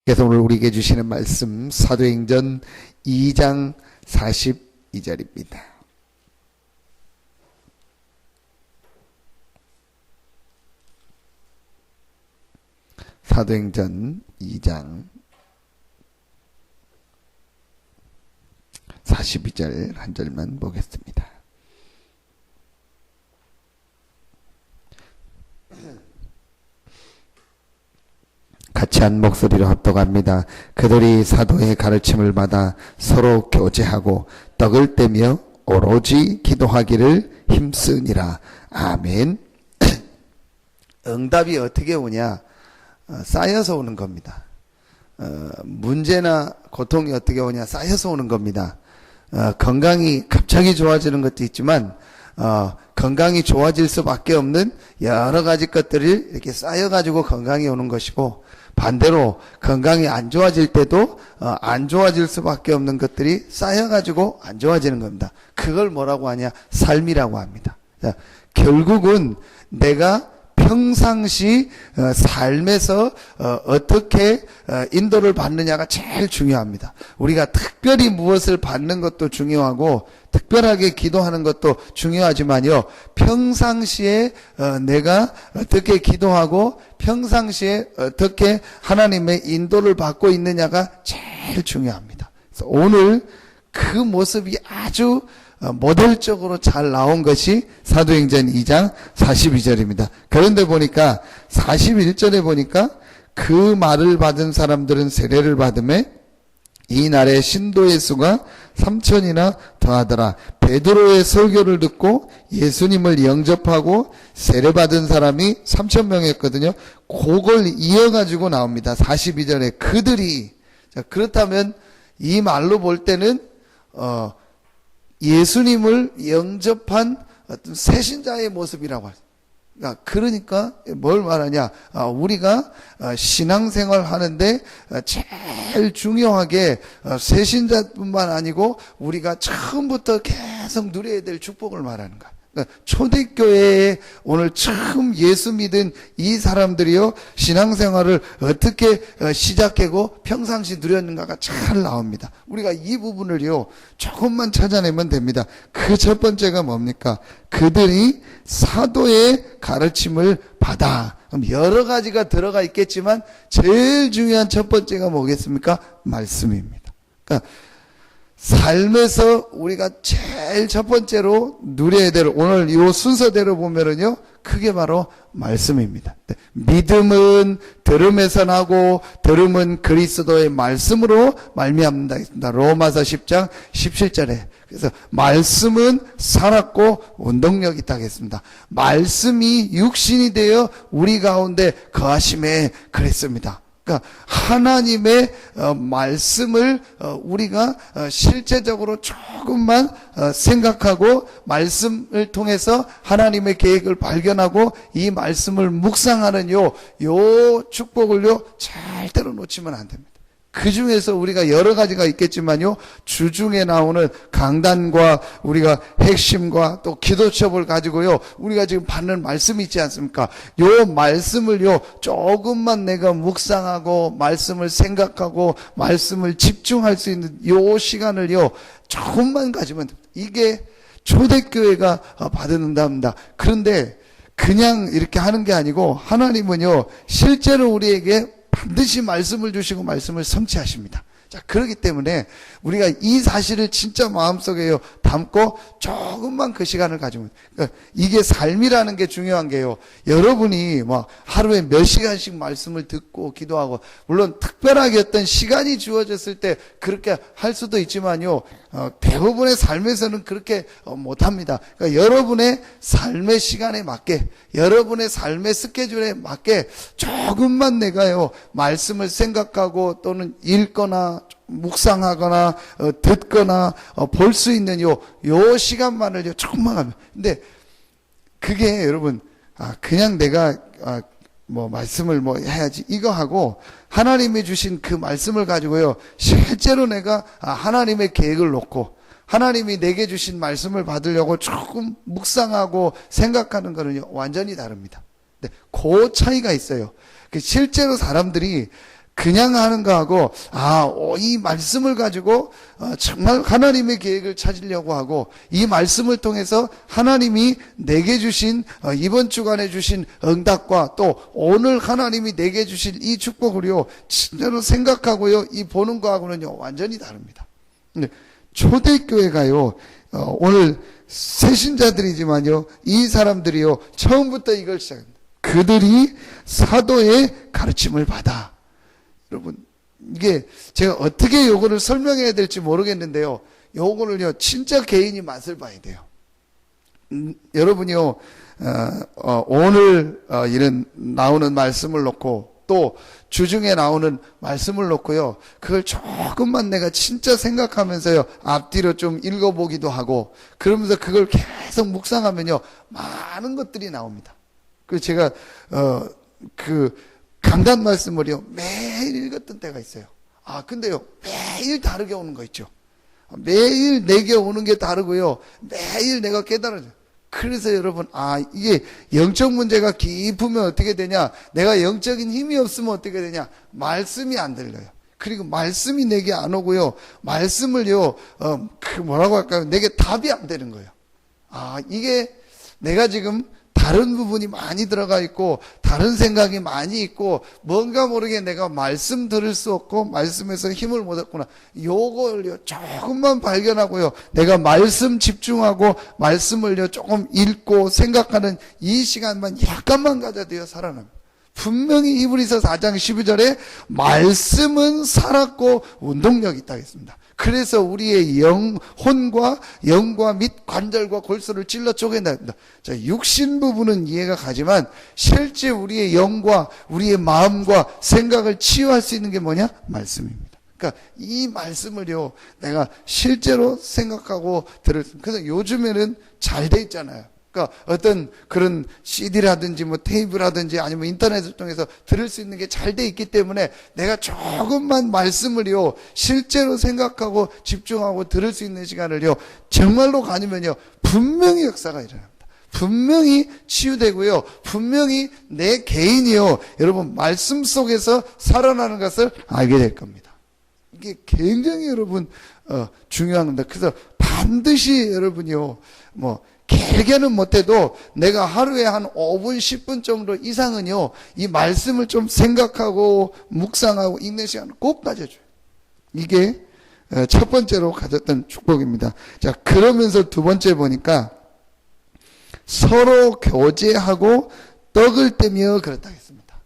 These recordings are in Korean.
그래서 오늘 우리에게 주시는 말씀 사도행전 2장 42절입니다. 사도행전 2장 42절 한 절만 보겠습니다. 같이 한 목소리로 합독합니다. 그들이 사도의 가르침을 받아 서로 교제하고 떡을 떼며 오로지 기도하기를 힘쓰니라. 아멘. 응답이 어떻게 오냐? 쌓여서 오는 겁니다. 문제나 고통이 어떻게 오냐? 쌓여서 오는 겁니다. 건강이 갑자기 좋아지는 것도 있지만 건강이 좋아질 수밖에 없는 여러 가지 것들이 이렇게 쌓여가지고 건강이 오는 것이고, 반대로 건강이 안 좋아질 때도 안 좋아질 수밖에 없는 것들이 쌓여가지고 안 좋아지는 겁니다. 그걸 뭐라고 하냐? 삶이라고 합니다. 결국은 내가 평상시 삶에서 어떻게 인도를 받느냐가 제일 중요합니다. 우리가 특별히 무엇을 받는 것도 중요하고 특별하게 기도하는 것도 중요하지만요, 평상시에 내가 어떻게 기도하고 평상시에 어떻게 하나님의 인도를 받고 있느냐가 제일 중요합니다. 그래서 오늘 그 모습이 아주 모델적으로 잘 나온 것이 사도행전 2장 42절입니다. 그런데 보니까 41절에 보니까 그 말을 받은 사람들은 세례를 받음에 이날에 신도의 수가 3,000이나 더하더라. 베드로의 설교를 듣고 예수님을 영접하고 세례받은 사람이 3,000명이었거든요. 그걸 이어가지고 나옵니다. 42절에 그들이. 자, 그렇다면 이 말로 볼 때는 예수님을 영접한 어떤 새신자의 모습이라고 합니다. 그러니까 뭘 말하냐? 우리가 신앙생활 하는데 제일 중요하게 새신자뿐만 아니고 우리가 처음부터 계속 누려야 될 축복을 말하는 거야. 초대교회에 오늘 처음 예수 믿은 이 사람들이요, 신앙생활을 어떻게 시작하고 평상시 누렸는가가 잘 나옵니다. 우리가 이 부분을요 조금만 찾아내면 됩니다. 그 첫 번째가 뭡니까? 그들이 사도의 가르침을 받아. 그럼 여러 가지가 들어가 있겠지만 제일 중요한 첫 번째가 뭐겠습니까? 말씀입니다. 그러니까 삶에서 우리가 제일 첫 번째로 누려야 될, 오늘 이 순서대로 보면은요, 그게 바로 말씀입니다. 믿음은 들음에서 나고 들음은 그리스도의 말씀으로 말미암는다. 로마서 10장 17절에. 그래서 말씀은 살았고 운동력이 있다고 했습니다. 말씀이 육신이 되어 우리 가운데 거하심에 그랬습니다. 그러니까 하나님의 말씀을 우리가 실제적으로 조금만 생각하고 말씀을 통해서 하나님의 계획을 발견하고 이 말씀을 묵상하는 요 축복을요 절대로 놓치면 안 됩니다. 그 중에서 우리가 여러 가지가 있겠지만요, 주중에 나오는 강단과 우리가 핵심과 또 기도첩을 가지고요, 우리가 지금 받는 말씀이 있지 않습니까? 요 말씀을요, 조금만 내가 묵상하고, 말씀을 생각하고, 말씀을 집중할 수 있는 요 시간을요, 조금만 가지면 됩니다. 이게 초대교회가 받은 응답입니다. 그런데 그냥 이렇게 하는 게 아니고, 하나님은요, 실제로 우리에게 반드시 말씀을 주시고 말씀을 성취하십니다. 자, 그렇기 때문에 우리가 이 사실을 진짜 마음속에 담고 조금만 그 시간을 가지면, 그러니까 이게 삶이라는 게 중요한 게요, 여러분이 뭐 하루에 몇 시간씩 말씀을 듣고 기도하고, 물론 특별하게 어떤 시간이 주어졌을 때 그렇게 할 수도 있지만요, 대부분의 삶에서는 그렇게 못합니다. 그러니까 여러분의 삶의 시간에 맞게, 여러분의 삶의 스케줄에 맞게 조금만 내가요 말씀을 생각하고 또는 읽거나 묵상하거나 듣거나 볼 수 있는 요 시간만을요 조금만 하면. 근데 그게 여러분 그냥 내가 뭐 말씀을 뭐 해야지 이거 하고, 하나님이 주신 그 말씀을 가지고요 실제로 내가 하나님의 계획을 놓고 하나님이 내게 주신 말씀을 받으려고 조금 묵상하고 생각하는 거는요 완전히 다릅니다. 근데 그 차이가 있어요. 실제로 사람들이 그냥 하는 거하고 이 말씀을 가지고 정말 하나님의 계획을 찾으려고 하고 이 말씀을 통해서 하나님이 내게 주신 이번 주간에 주신 응답과 또 오늘 하나님이 내게 주실 이 축복을요 진짜로 생각하고요 이 보는 거하고는요 완전히 다릅니다. 근데 초대교회가요 오늘 새신자들이지만요 이 사람들이요 처음부터 이걸 시작합니다. 그들이 사도의 가르침을 받아. 여러분 이게 제가 어떻게 요거를 설명해야 될지 모르겠는데요. 요거를요 진짜 개인이 맛을 봐야 돼요. 여러분이요 오늘 이런 나오는 말씀을 놓고 또 주중에 나오는 말씀을 놓고요 그걸 조금만 내가 진짜 생각하면서요 앞뒤로 좀 읽어보기도 하고 그러면서 그걸 계속 묵상하면요 많은 것들이 나옵니다. 그래서 제가 강단 말씀을요 매일 읽었던 때가 있어요. 근데요 매일 다르게 오는 거 있죠. 매일 내게 오는 게 다르고요 매일 내가 깨달아져요. 그래서 여러분 이게 영적 문제가 깊으면 어떻게 되냐, 내가 영적인 힘이 없으면 어떻게 되냐, 말씀이 안 들려요. 그리고 말씀이 내게 안 오고요 말씀을요 뭐라고 할까요, 내게 답이 안 되는 거예요. 이게 내가 지금 다른 부분이 많이 들어가 있고 다른 생각이 많이 있고 뭔가 모르게 내가 말씀 들을 수 없고 말씀에서 힘을 못 얻구나. 요걸요 조금만 발견하고요 내가 말씀 집중하고 말씀을요 조금 읽고 생각하는 이 시간만 약간만 가져도요 살아납니다. 분명히 이브리서 4장 12절에 말씀은 살았고 운동력이 있다고 했습니다. 그래서 우리의 혼과 영과 및 관절과 골수를 찔러 쪼갠다 합니다. 자, 육신 부분은 이해가 가지만 실제 우리의 영과 우리의 마음과 생각을 치유할 수 있는 게 뭐냐? 말씀입니다. 그러니까 이 말씀을요 내가 실제로 생각하고 그래서 요즘에는 잘 돼 있잖아요. 그러니까 어떤 그런 CD라든지 뭐 테이프라든지 아니면 인터넷을 통해서 들을 수 있는 게 잘 돼 있기 때문에 내가 조금만 말씀을요 실제로 생각하고 집중하고 들을 수 있는 시간을요 정말로 가지면요 분명히 역사가 일어납니다. 분명히 치유되고요 분명히 내 개인이요 여러분 말씀 속에서 살아나는 것을 알게 될 겁니다. 이게 굉장히 여러분 중요한 겁니다. 그래서 반드시 여러분이요 길게는 못해도 내가 하루에 한 5분 10분 정도 이상은요 이 말씀을 좀 생각하고 묵상하고 읽는 시간을 꼭 가져줘요. 이게 첫 번째로 가졌던 축복입니다. 자, 그러면서 두 번째 보니까 서로 교제하고 떡을 떼며 그랬다 했습니다.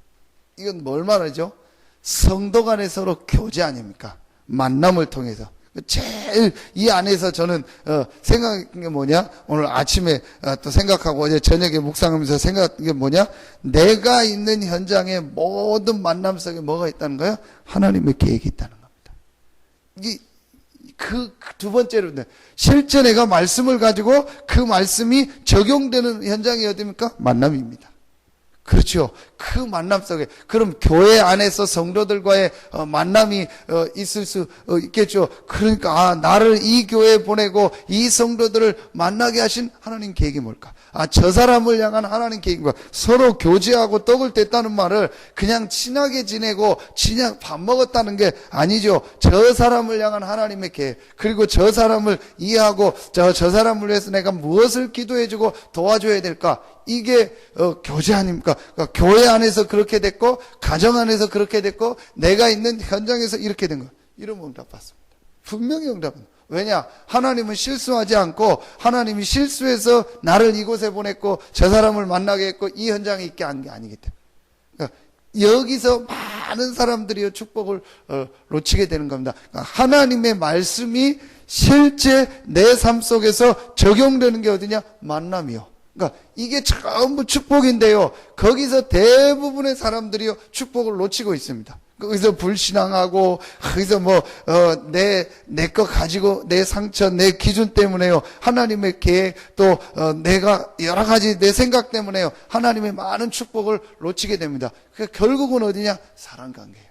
이건 뭘 말하죠? 성도 간에 서로 교제 아닙니까? 만남을 통해서. 제일 이 안에서 저는 생각한 게 뭐냐, 오늘 아침에 또 생각하고 어제 저녁에 묵상하면서 생각한 게 뭐냐, 내가 있는 현장에 모든 만남 속에 뭐가 있다는 거야? 하나님의 계획이 있다는 겁니다. 이게 그 두 번째로 실제 내가 말씀을 가지고 그 말씀이 적용되는 현장이 어디입니까? 만남입니다. 그렇죠. 그 만남 속에 그럼 교회 안에서 성도들과의 만남이 있을 수 있겠죠. 그러니까 나를 이 교회에 보내고 이 성도들을 만나게 하신 하나님 계획이 뭘까? 저 사람을 향한 하나님 계획과 서로 교제하고 떡을 뗐다는 말을 그냥 친하게 지내고 그냥 밥 먹었다는 게 아니죠. 저 사람을 향한 하나님의 계획, 그리고 저 사람을 이해하고 저 사람을 위해서 내가 무엇을 기도해주고 도와줘야 될까? 이게 교제 아닙니까? 그러니까 교회 안에서 그렇게 됐고 가정 안에서 그렇게 됐고 내가 있는 현장에서 이렇게 된 거예요. 이런 응답 받습니다. 분명히 응답은. 왜냐? 하나님은 실수하지 않고 하나님이 실수해서 나를 이곳에 보냈고 저 사람을 만나게 했고 이 현장에 있게 한 게 아니기 때문에. 그러니까 여기서 많은 사람들이 축복을 놓치게 되는 겁니다. 그러니까 하나님의 말씀이 실제 내 삶 속에서 적용되는 게 어디냐? 만남이요. 그러니까 이게 전부 축복인데요. 거기서 대부분의 사람들이요 축복을 놓치고 있습니다. 거기서 불신앙하고 거기서 내 거 가지고 내 상처 내 기준 때문에요 하나님의 계획 또 내가 여러 가지 내 생각 때문에요 하나님의 많은 축복을 놓치게 됩니다. 그러니까 결국은 어디냐? 사랑관계예요.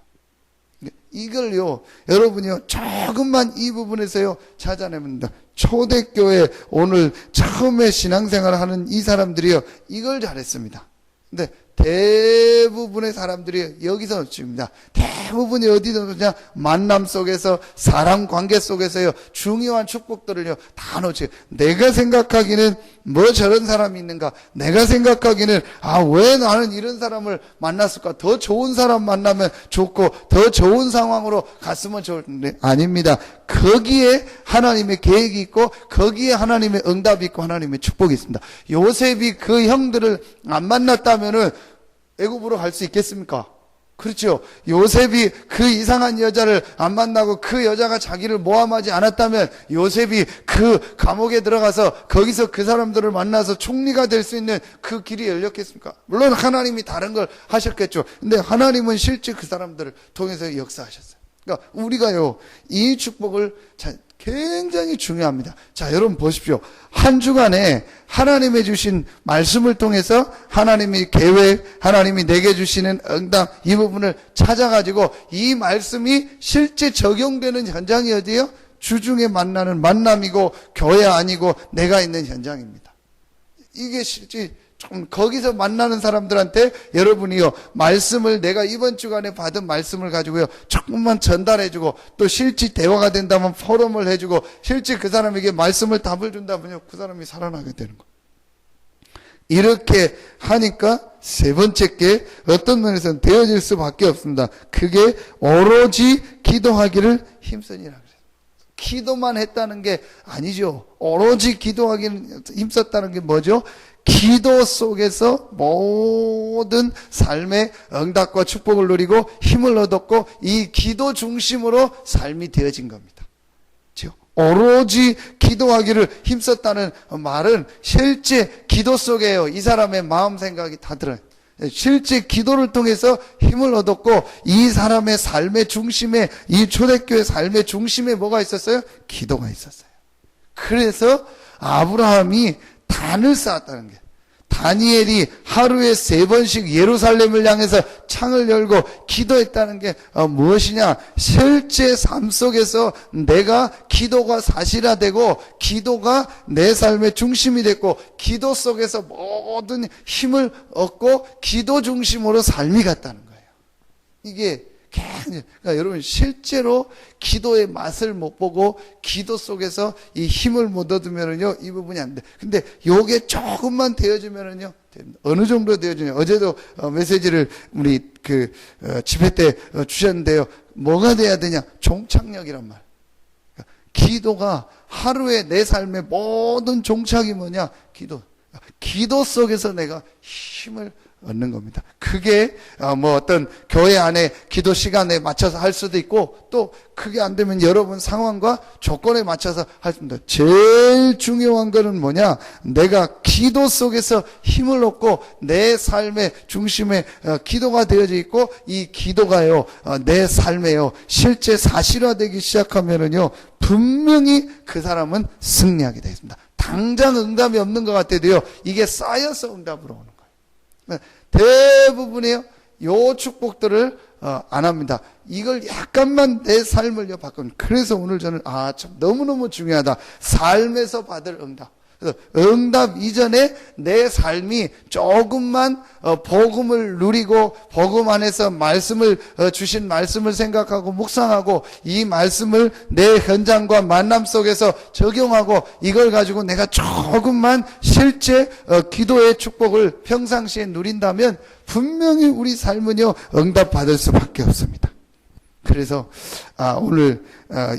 이걸요 여러분이요 조금만 이 부분에서요 찾아내면 됩니다. 초대교회 오늘 처음에 신앙생활을 하는 이 사람들이요 이걸 잘했습니다. 근데 대부분의 사람들이 여기서 죽습니다. 대부분이 어디서 그냥 만남 속에서, 사람 관계 속에서요, 중요한 축복들을요, 다 놓쳐요. 내가 생각하기는 뭐 저런 사람이 있는가? 내가 생각하기는, 왜 나는 이런 사람을 만났을까? 더 좋은 사람 만나면 좋고, 더 좋은 상황으로 갔으면 좋은데, 아닙니다. 거기에 하나님의 계획이 있고, 거기에 하나님의 응답이 있고, 하나님의 축복이 있습니다. 요셉이 그 형들을 안 만났다면은 애굽으로 갈 수 있겠습니까? 그렇죠. 요셉이 그 이상한 여자를 안 만나고 그 여자가 자기를 모함하지 않았다면 요셉이 그 감옥에 들어가서 거기서 그 사람들을 만나서 총리가 될 수 있는 그 길이 열렸겠습니까? 물론 하나님이 다른 걸 하셨겠죠. 근데 하나님은 실제 그 사람들을 통해서 역사하셨어요. 그러니까 우리가요, 이 축복을 굉장히 중요합니다. 자, 여러분 보십시오. 한 주간에 하나님이 주신 말씀을 통해서 하나님의 계획, 하나님이 내게 주시는 응답, 이 부분을 찾아가지고 이 말씀이 실제 적용되는 현장이 어디예요? 주중에 만나는 만남이고 교회 아니고 내가 있는 현장입니다. 이게 실제 좀 거기서 만나는 사람들한테 여러분이요, 말씀을 내가 이번 주간에 받은 말씀을 가지고요, 조금만 전달해주고, 또 실제 대화가 된다면 포럼을 해주고, 실제 그 사람에게 말씀을 답을 준다면요, 그 사람이 살아나게 되는 거예요. 이렇게 하니까 세 번째 게 어떤 면에서는 되어질 수밖에 없습니다. 그게 오로지 기도하기를 힘쓰니라 그래요. 기도만 했다는 게 아니죠. 오로지 기도하기를 힘썼다는 게 뭐죠? 기도 속에서 모든 삶의 응답과 축복을 누리고 힘을 얻었고, 이 기도 중심으로 삶이 되어진 겁니다. 오로지 기도하기를 힘썼다는 말은 실제 기도 속에요, 이 사람의 마음 생각이 다 들어요. 실제 기도를 통해서 힘을 얻었고, 이 사람의 삶의 중심에, 이 초대교회 삶의 중심에 뭐가 있었어요? 기도가 있었어요. 그래서 아브라함이 단을 쌓았다는 게, 다니엘이 하루에 3번씩 예루살렘을 향해서 창을 열고 기도했다는 게 무엇이냐? 실제 삶 속에서 내가 기도가 사실화되고, 기도가 내 삶의 중심이 됐고, 기도 속에서 모든 힘을 얻고 기도 중심으로 삶이 갔다는 거예요. 이게 그러니까 여러분, 실제로 기도의 맛을 못 보고 기도 속에서 이 힘을 못 얻으면은요, 이 부분이 안 돼. 근데 요게 조금만 되어주면은요, 됩니다. 어느 정도 되어주냐? 어제도 메시지를 우리 집회 때 주셨는데요. 뭐가 돼야 되냐? 종착역이란 말. 그러니까 기도가 하루에 내 삶의 모든 종착이 뭐냐? 기도. 기도 속에서 내가 힘을 얻는 겁니다. 그게 어떤 교회 안에 기도 시간에 맞춰서 할 수도 있고, 또 그게 안 되면 여러분 상황과 조건에 맞춰서 할 수 있습니다. 제일 중요한 거는 뭐냐? 내가 기도 속에서 힘을 얻고 내 삶의 중심에 기도가 되어져 있고, 이 기도가요, 내 삶에요, 실제 사실화되기 시작하면은요, 분명히 그 사람은 승리하게 되어 있습니다. 당장 응답이 없는 것 같아도요, 이게 쌓여서 응답으로 오는 거예요. 대부분이요, 요 축복들을 안 합니다. 이걸 약간만 내 삶을요 바꾸는. 그래서 오늘 저는 참 너무너무 중요하다. 삶에서 받을 응답. 그래서 응답 이전에 내 삶이 조금만 복음을 누리고, 복음 안에서 말씀을 주신 말씀을 생각하고 묵상하고, 이 말씀을 내 현장과 만남 속에서 적용하고, 이걸 가지고 내가 조금만 실제 기도의 축복을 평상시에 누린다면 분명히 우리 삶은요, 응답 받을 수밖에 없습니다. 그래서 오늘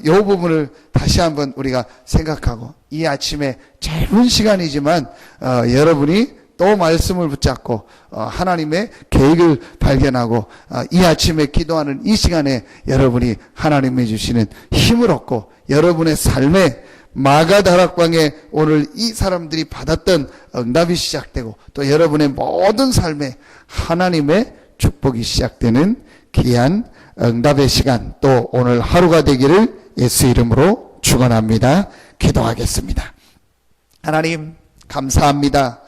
이 부분을 다시 한번 우리가 생각하고, 이 아침에 짧은 시간이지만 여러분이 또 말씀을 붙잡고 하나님의 계획을 발견하고, 이 아침에 기도하는 이 시간에 여러분이 하나님이 주시는 힘을 얻고, 여러분의 삶에 마가다락방에 오늘 이 사람들이 받았던 응답이 시작되고, 또 여러분의 모든 삶에 하나님의 축복이 시작되는 귀한 응답의 시간, 또 오늘 하루가 되기를 예수 이름으로 축원합니다. 기도하겠습니다. 하나님, 감사합니다.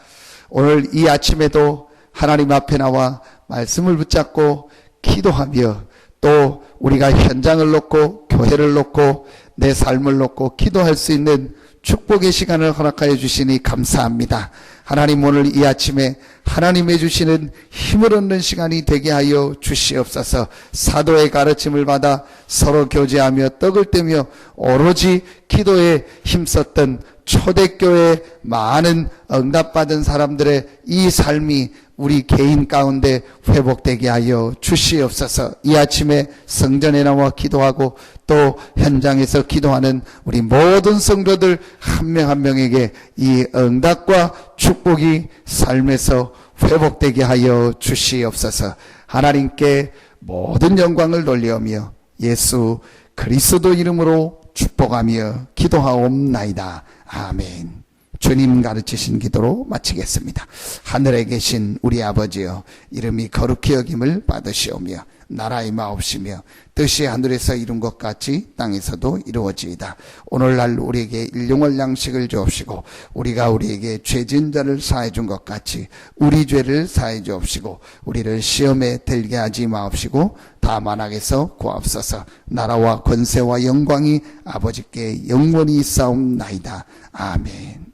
오늘 이 아침에도 하나님 앞에 나와 말씀을 붙잡고 기도하며, 또 우리가 현장을 놓고 교회를 놓고 내 삶을 놓고 기도할 수 있는 축복의 시간을 허락하여 주시니 감사합니다. 하나님 오늘 이 아침에 하나님의 주시는 힘을 얻는 시간이 되게 하여 주시옵소서. 사도의 가르침을 받아 서로 교제하며 떡을 떼며 오로지 기도에 힘썼던 초대교회 많은 응답받은 사람들의 이 삶이 우리 개인 가운데 회복되게 하여 주시옵소서. 이 아침에 성전에 나와 기도하고 또 현장에서 기도하는 우리 모든 성도들 한 명 한 명에게 이 응답과 축복이 삶에서 회복되게 하여 주시옵소서. 하나님께 모든 영광을 돌리오며 예수 그리스도 이름으로 축복하며 기도하옵나이다. 아멘. 주님 가르치신 기도로 마치겠습니다. 하늘에 계신 우리 아버지여, 이름이 거룩히 여김을 받으시오며 나라의 마옵시며 뜻이 하늘에서 이룬 것 같이 땅에서도 이루어지이다. 오늘날 우리에게 일용할 양식을 주옵시고 우리가 우리에게 죄진 자를 사해 준 것 같이 우리 죄를 사해 주옵시고 우리를 시험에 들게 하지 마옵시고 다만 악에서 구하옵소서. 나라와 권세와 영광이 아버지께 영원히 있사옵나이다. 아멘.